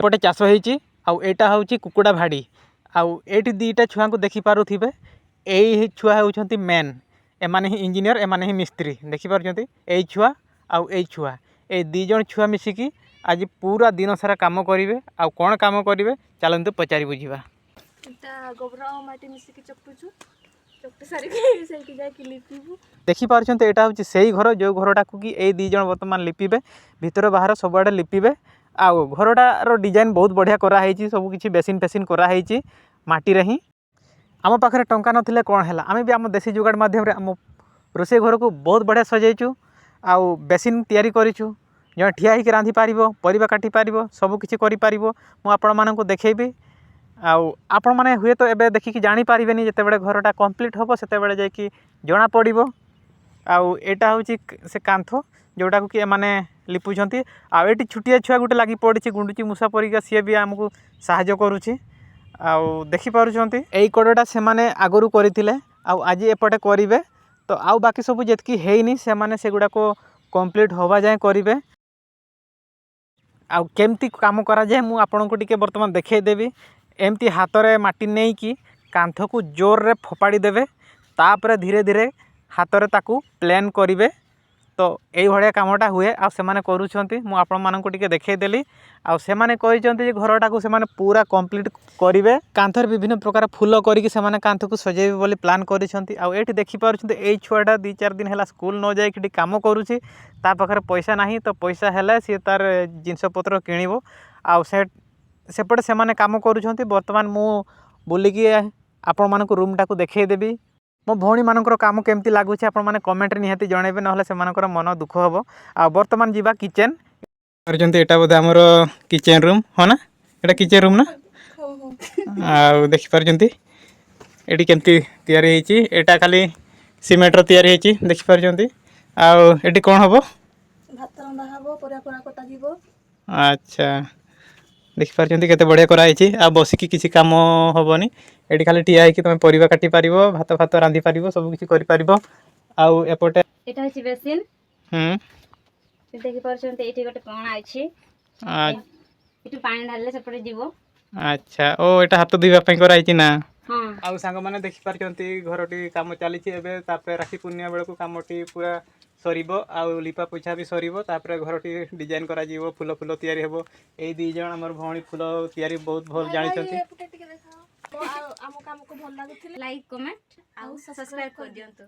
पटे चाष होती आईटा हूँ कुकुड़ा भाड़ी आईटी दुईटा छुआ को देखिपे यही छुआ होती मेन एमाने ही इंजीनियर एमाने ही मिस्त्री देखिपार यही छुआ आई छुआ ये दुईज छुआ मिसिकी आज पूरा दिन सारा काम करेंगे आ कौन काम करेंगे चलतु पचारि बुझा देखिपार यहाँ हूँ से घर जो घरटा को कि ये दुईज बर्तमान लिपिबे भितर बाहर सबुआड़े लिपिबे आउ घरटार डिजाइन बहुत बढ़िया कराई सब किसी बेसिन फेसिन कराई माटी रे ही आम पाखे टंका नथिले कौन है आम भी आम देसी जुगाड़ मध्यम आम रोसे घर को बहुत बढ़िया सजाइचु आउ बेसिन तैयारी करिचु जहाँ ठिया होकर रांधि पार परिबा काटी पार सबकि मुझे देखेबी आपण मैंने हुए तो एबे देखिकी जानी पारिबेनी जेतेबेले घरटा कंप्लीट हम सेतेबेले जाइकी जना पड़िबो एटा हूँ से कांथ जोटा कि माने लिपुंट आठी छुटिया छुआ गोटे लगी पड़ी गुंडुची मूषा परिका सी भी आमको साहाय्य करुच्ची देखिपुं यही कड़टा से आगु करते आज एपटे करेंगे तो आउ बाकी सब जी है से गुड़ाक कंप्लीट हवा जाए करेंगे आमती कम कराए मुझे आपन को टे बर्तमान देखईदेवी एमती हाथ में माटी नहीं कि कांथ को जोर रे फोपाड़ी देवे तापर धीरे धीरे हाथ में ताकू प्लेन करेंगे तो यही कामटा हुए आने मुझे देखईदेली आने घरटा को पूरा कंप्लीट करेंगे कांथर विभिन्न प्रकार फूल करके कांथ को सजेबे बोली प्लान कर देखिपुं यही छुआटा 2-4 दिन है स्कूल न जाए कम करुच्ची पाखे पैसा ना तो पैसा है सी तार जिनपतर किणव सेपटे से कम कर बर्तमान मु बुलिकी आपण मानक रूमटा को देखईदेवी मो भौणी मानकर काम केमती लगुच आपने कमेंट निहाती जनइबे ना से मन दुख हम आ बर्तमान जीवा किचेन यहाँ बोधे आमर किचेन रूम हाँ ना यहाँ किचेन रूम ना आ देखिपार ये केमती या खाली सीमेंटर तैयारी देखिपार आठी कौन हम अच्छा देखिपार केते बढ़िया कराई आ बसिकी किसी काम हेनी ये खाली ठिया होगी तुम परिवा काटी पार भात फात रांधि पार सब किसी कर एपटे बेसिन देखि परछन्ते एठी गोटे कोण आछि एठी पानी ढालले सेपटे जीवो अच्छा ओ एटा हाथ धोइबा पई कराई ना हां आ संग माने देखि परछन्ते घरटी काम चली एबे तापर राखी पूर्णिमा बेल को कामटी पूरा सरीबो आ लिपा पोछा भी सरीबो तापर घरटी डिजाइन करा जीवो फूल फूल तयारी हेबो एई दी जण हमर भौणी फूल तयारी बहुत भल जानि छथि आम काम को भल लागुथिले लाइक कमेंट आ सब्सक्राइब कर दियंतु।